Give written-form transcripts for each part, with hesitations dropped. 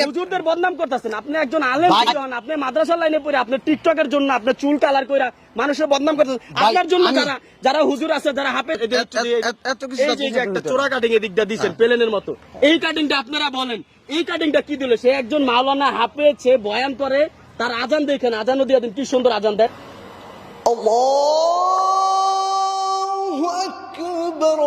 হুজুরদের বদনাম করতেছেন। আপনি একজন আলেম ছিলেন, আপনি মাদ্রাসার লাইনে পড়ে আপনি টিকটকের জন্য আপনি চুল কালার কইরা মানুষের বদনাম করতেছেন। আপনার জন্য যারা হুজুর আছে, যারা হাফেজ, এই যে একটা চোরা কাটিং এদিকটা দিবেন প্লেনের মতো, এই কাটিংটা আপনারা বলেন, এই কাটিংটা কি দিল? সে একজন মাওলানা হাফেজ, সে বয়ান করে, তার আজান দেখেন, আজানও দিয়ে দেন, কি সুন্দর আজান দেয়। আল্লাহু আকবার,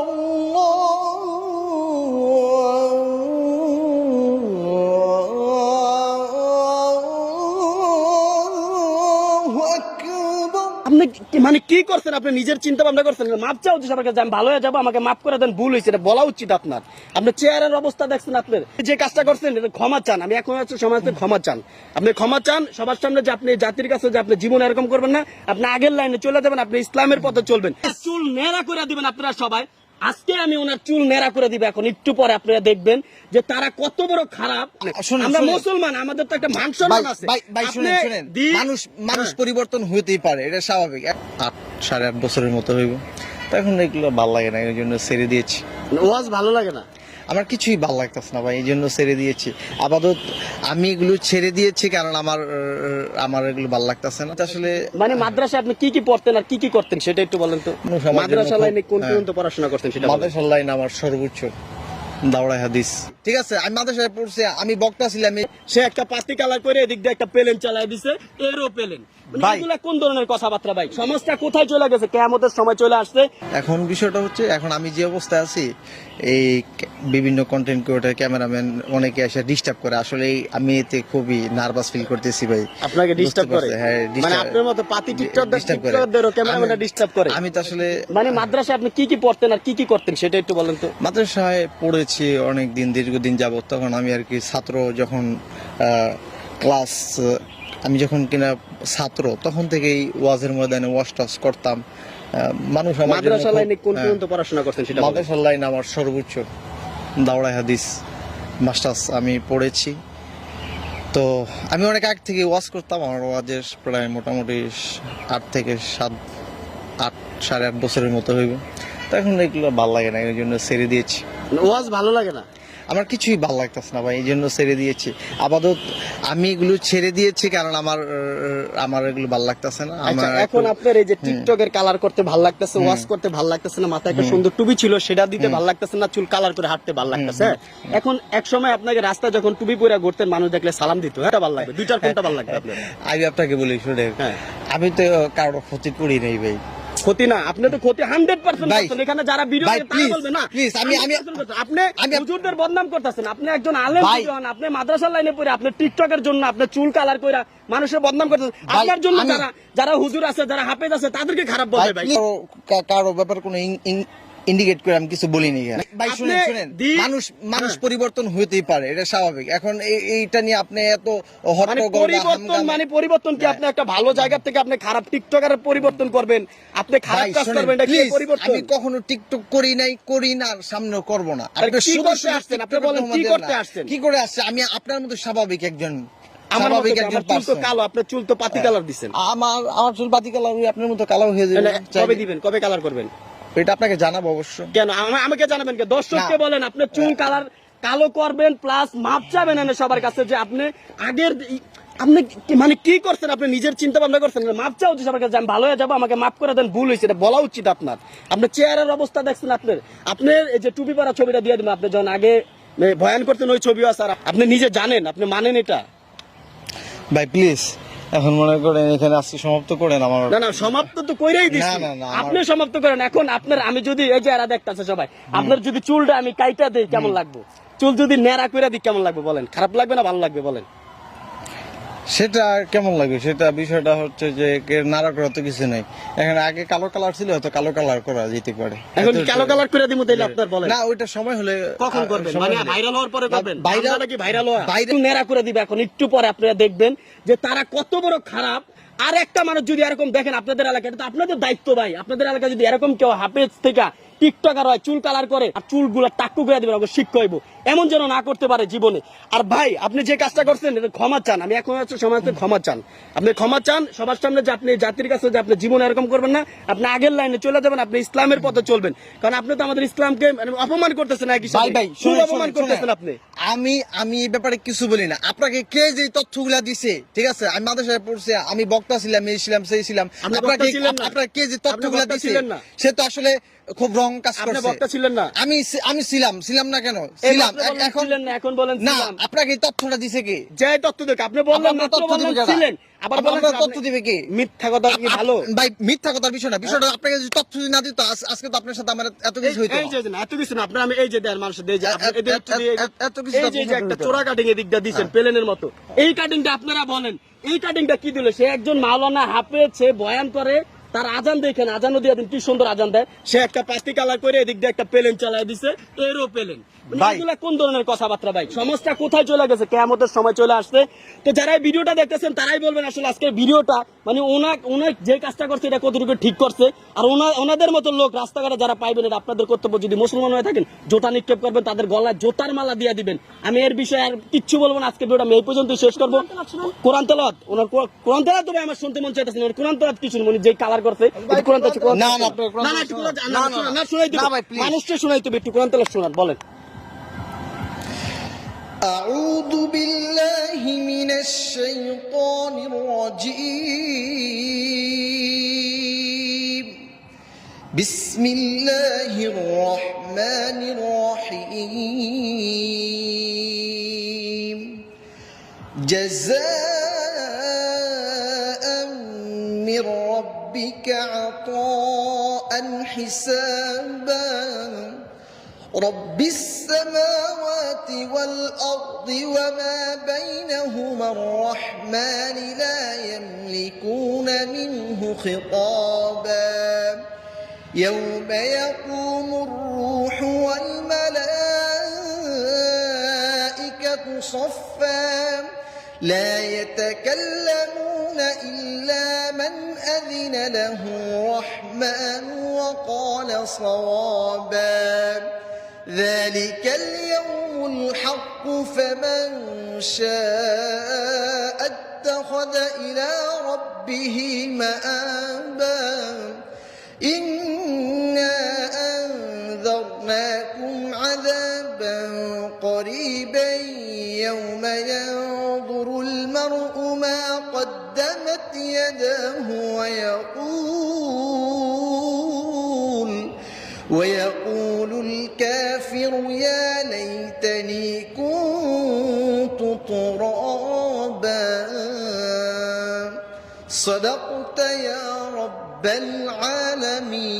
আপনি মানে কি করছেন? আপনি নিজের চিন্তা ভাবনা করছেন? মাপ চাও যে সবার কাছে, আমি ভালো হয়ে যাবো, আমাকে মাফ করে দেন, ভুল হয়েছে, এটা বলা উচিত আপনার। আপনার চেহারার অবস্থা দেখছেন, আপনার যে কাজটা করছেন এটা ক্ষমা চান। আমি এখন সমাজে ক্ষমা চান, আপনি ক্ষমা চান সবার সামনে, যে আপনি জাতির কাছে যে আপনি জীবন এরকম করবেন না, আপনি আগের লাইনে চলে যাবেন, আপনি ইসলামের পথে চলবেন। চুল নেড়া করে দিবেন আপনারা সবাই। আজকে আমি ওনার চুল নেড়া করে দিব, এখন একটু পরে আপনারা দেখবেন যে তারা কত বড় খারাপ। আমরা মুসলমান, আমাদের তো একটা মান সম্মান আছে। মানুষ পরিবর্তন হইতেই পারে, এটা স্বাভাবিক। 8.5 বছরের মতো হইব, তো এখন এগুলো ভালো লাগে না, এই জন্য ছেড়ে দিয়েছি। ওয়াজ ভালো লাগে না, আমার কিছুই ভালো লাগতেছে না ভাই, এই জন্য ছেড়ে দিয়েছি। আপাতত আমি এগুলো ছেড়ে দিয়েছি কারণ আমার এগুলো ভালো লাগতেছে না আসলে। মানে মাদ্রাসায় আপনি কি কি পড়তেন আর কি কি করতেন সেটা একটু বলেন তো। মাদ্রাসা লাইনে কোন পর্যন্ত পড়াশোনা করতেন সেটা? মাদ্রাসা লাইন আমার সর্বোচ্চ দাওরাই হাদিস। ঠিক আছে, আমি মাদ্রাসায় পড়ছি, আমি বক্তা ছিলাম। সে একটা পাতি কালার করে এদিক দিয়ে একটা প্লেন চালায় দিছে, এরো প্লেন। এগুলা কোন ধরনের কথাবার্তা ভাই? সমাজটা কোথায় চলে গেছে? কিয়ামতের সময় চলে আসছে। এখন বিষয়টা হচ্ছে, এখন আমি যে অবস্থায় আছি, এই বিভিন্ন কন্টেন্ট ক্রিয়েটর, ক্যামেরাম্যান অনেকে এসে ডিস্টার্ব করে, আসলে আমি এতে খুবই নার্ভাস ফিল করতেছি ভাই। আপনাকে ডিস্টার্ব করে? হ্যাঁ, মানে আপনার মতো পাতি টিকটকারদেরও ক্যামেরাম্যানরা ডিস্টার্ব করে? আমি তো আসলে মানে মাদ্রাসায় আপনি কি কি পড়তেন আর কি কি করতেন সেটা একটু বলেন তো। মাদ্রাসায় পড়েছি অনেক দিন, দীর্ঘদিন যাবত। তখন আমি আর কি ছাত্র, যখন ক্লাস, আমি যখন কিনা ছাত্র, তখন থেকেই ওয়াজের ময়দানে ওয়াজ টাজ করতাম। মানুষ মাদ্রাসা লাইনে কোন পর্যন্ত পড়াশোনা করতেন সেটা? মাদ্রাসা লাইন আমার সর্বোচ্চ দাওরাই হাদিস মাস্টার্স আমি পড়েছি। তো আমি অনেক আগ থেকে ওয়াজ করতাম, আমার ওয়াজের প্রায় মোটামুটি 8.5 বছরের মতো হইব, তো এখন এগুলো ভালো লাগে না, এই জন্য ছেড়ে দিয়েছি। ওয়াজ ভালো লাগে না, আমার কিছুই ভালো লাগতেছে না ভাই, এই জন্য ছেড়ে দিয়েছি। আপাতত আমি এগুলো ছেড়ে দিয়েছি কারণ আমার এগুলো ভালো লাগতেছে না। এখন আপনার এই যে টিকটকের কালার করতে ভালো লাগতেছে, ওয়াজ করতে ভালো লাগতেছে না, মাথায় একটা সুন্দর টুপি ছিল সেটা দিতে ভালো লাগতেছে না, চুল কালার করে হাঁটতে ভালো লাগতেছে। এখন এক সময় আপনাকে রাস্তায় যখন টুপি পরে ঘুরতেন, মানুষ দেখলে সালাম দিত, এটা ভালো লাগবে। দুইটার কোনটা ভালো লাগবে আপনার? আমি আপনাকে বলি শুনে, আমি তো কারো ক্ষতি করি নাই ভাই। ক্ষতি না, আপনি তো ক্ষতি 100% করছেন। এখানে যারা ভিডিও করে তারা বলবে না প্লিজ, আপনি হুজুরদের বদনাম করতেছেন। আপনি একজন আলেম ছিলেন, আপনি মাদ্রাসার লাইনে পড়ে আপনি টিকটকের জন্য আপনি চুল কালার কইরা মানুষের বদনাম করতেছেন। আপনার জন্য যারা হুজুর আছে, যারা হাফেজ আছে, তাদেরকে খারাপ বলবে ভাই। কারো ব্যাপার কোনো ইন্ডিকেট করে আমি কিছু বলিনি ভাই। শুনেন, মানুষ পরিবর্তন হইতেই পারে, এটা স্বাভাবিক। এখন এইটা নিয়ে আপনি এত পরিবর্তন কি? আপনি একটা ভালো জায়গা থেকে আপনি খারাপ টিকটকারের পরিবর্তন করবেন, আপনি খারাপ কাজ করবেন, এটা কি পরিবর্তন? আমি কখনো টিকটক করি নাই, করি না, আর সামনেও করব না। আপনি কি করতে আসছেন? আপনি বলেন কি করতে আসছেন? কি করে আসছে? আমি আপনার মতো স্বাভাবিক একজন, আমার চুল তো কালো, আপনার চুল তো পাতি কালার দিবেন। আমার চুল পাতি কালার, আপনার মতো কালো হয়ে যাবে। কবে দিবেন? কবে কালার করবেন? এটা আপনাকে জানাবো অবশ্য। কেন আমাকে জানাবেন? কে দর্শককে বলেন আপনি চুল কালার কালো করবেন, প্লাস মাপ চাবেন এনে সবার কাছে যে আপনি আগের, আপনি মানে কি করছেন? আপনি নিজের চিন্তা ভাবনা করছেন? মাপ চাও যে সবার কাছে, আমি ভালো হয়ে যাবো, আমাকে মাফ করে দেন, ভুল হয়েছে, এটা বলা উচিত আপনার। আপনার চেহারার অবস্থা দেখছেন, আপনার এই যে টুপি পরা ছবিটা দিয়ে দিবেন, আপনি যখন আগে বয়ান করতেন ওই ছবিও আছে, আর আপনি নিজে জানেন, আপনি মানেন এটা ভাই। প্লিজ এখন মনে করেন এখানে আজকে সমাপ্ত করেন। আমার না সমাপ্ত তো কইরাই দিছি, আপনি সমাপ্ত করেন। এখন আপনার, আমি যদি এই যে এরা দেখতেছে সবাই, আপনার যদি চুলটা আমি কাইটা দেই কেমন লাগবে? চুল যদি নেড়া কইরা দিই কেমন লাগবে বলেন? খারাপ লাগবে না ভালো লাগবে বলেন? সেটা কেমন লাগবে, সেটা বিষয়টা হচ্ছে যে নাড়া করা তো কিছু নাই। এখানে আগে কালো কালার ছিল, হয়তো কালো কালার করা যেতে পারে। এখন কালো কালার করে দিমু তাইলে আপনার বলেন? না, ওইটা সময় হলে। কখন করবেন? মানে ভাইরাল হওয়ার পরে করবেন? ভাইরাল নাকি ভাইরাল হওয়া? নেড়া করে দিবে এখন একটু পরে, আপনারা দেখবেন যে তারা কত বড় খারাপ। আর একটা মানুষ যদি এরকম দেখেন আপনাদের এলাকায়, এটা তো আপনাদের দায়িত্ব ভাই। আপনাদের এলাকায় যদি এরকম কেউ হাফেজ থেকে টিকটকার হয়, চুল কালার করে আর চুলগুলো টাক্কু করে দিবেন, ওকে শিক্ষা হইব, এমন যেন না করতে পারে জীবনে। আর ভাই আপনি যে কাজটা করছেন এটা ক্ষমা চান, আমি এখন হচ্ছে সমাজে ক্ষমা চান, আপনি ক্ষমা চান সবার সামনে যে আপনি জাতির কাছে যে আপনি জীবনে এরকম করবেন না, আপনি আগের লাইনে চলে যাবেন, আপনি ইসলামের পথে চলবেন। কারণ আপনি তো আমাদের ইসলামকে মানে অপমান করতেছেন, একই ভাই সাথে ভাই খুব শুনেন, অপমান শুনেন, করতেছেন শুনেন। আপনি। আমি এই ব্যাপারে কিছু বলি না। আপনাকে কে যে তথ্যগুলা দিছে, ঠিক আছে, আমি মাদ্রাসায় পড়ছি, আমি বক্তা ছিলাম, এই ছিলাম, সেই ছিলাম, আপনি আপনাকে বক্তা ছিলেন না। আপনাকে কে যে তথ্যগুলা বক্তা দিছে ছিলেন না। সে তো আসলে খুব রং কাজ আপনি করছে। বক্তা ছিলেন না। আমি ছিলাম না কেন? এই ছিলাম। মাত্র বললেন এখন ছিলেন না, এখন বলেন না, ছিলাম। আপনাকে এই তথ্যটা দিছে কে? যে তথ্য দেখ আপনি বললেন আপনার মাত্র তথ্য বললেন দিবে কারা? ছিলেন, আবার বলেন আপনার তথ্য আপনি- দিবে কে? মিথ্যা কথা কি ভালো? ভাই মিথ্যা কথার বিষয় না, বিষয়টা আপনাকে যদি তথ্য যদি না দিত আজকে তো আপনার সাথে আমার এত কিছু হইতো এই না। যে না, এত কিছু না, আপনার আমি এই যে দেন মানুষের দেই যে আপনি এত- এদের একটু দিয়ে- এত- এত কিছু এই যে আপনার যে একটা সাথে চোরা কাটিং এদিকটা দিয়েছেন প্লেনের মতো, এই কাটিংটা আপনারা বলেন, এই কাটিংটা কি দিল? সে একজন মাওলানা হাফেজ, সে বয়ান করে, তার আজান দেখেন, আজানও দিয়ে দিন, কি সুন্দর আজান দেয়, সে একটা প্লাস্টিক কালার করে এদিক দিয়ে একটা প্লেন চালায় দিছে, এরও প্লেন। ভাই। এগুলা কোন ধরনের কথাবার্তা ভাই? সমাজটা কোথায় চলে গেছে? কিয়ামতের সময় চলে আসছে। তো যারা এই ভিডিওটা দেখতেছেন তারাই বলবেন আসলে আজকের ভিডিওটা মানে ওনার যে কাজটা করছে এটা কতটুকু ঠিক করছে। আর ওনাদের মতো লোক রাস্তাঘাটে যারা পাইবেন, এটা আপনাদের কর্তব্য। যদি মুসলমান হয়ে থাকেন জোতা নিক্ষেপ করবেন, তাদের গলায় জোতার মালা দিয়ে দিবেন। আমি এর বিষয়ে আর কিচ্ছু বলবো না, আজকে ভিডিওটা আমি এই পর্যন্তই শেষ করবো। কোরআন তেলাওয়াত, ওনার কোরআন তেলাওয়াত তো ভাই আমার শুনতে মন চাইতেছে না। ওনার কোরআন তেলাওয়াত কি শুনবো? উনি যে কালার করছে এটা কোরআন তেলাওয়াত, না, না, আপনার কোরআন না, না, একটু কোরআন- না, না, না, না, শোনাই দিবেন। না ভাই, please। মানুষকে শোনাই দিবে, একটু কোরআন তেলাওয়াত শোনান, বলেন। أعوذ بالله من الشيطان الرجيم بسم الله الرحمن الرحيم جزاء من ربك عطاء حسابا رب السماوات والأرض وما بينهما الرحمن لا يملكون منه خطابا يوم يقوم الروح والملائكة صفا لا يتكلمون إلا من أذن له الرحمن وقال صوابا ذلك اليوم الحق فمن شاء اتخذ إلى ربه مآبا إنا أنذرناكم عذابا قريبا يوم ينظر المرء ما قدمت يداه ويقول الكافر يا ليتني كنت ترابا صدقت يا رب العالمين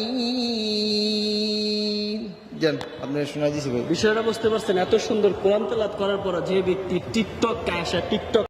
জান আপনারা শোনা দিছি ভাই বিষয়টা বুঝতে পারছেন? এত সুন্দর কোরআন তেলাওয়াত করার পর যে ব্যক্তি টিকটক টিকটক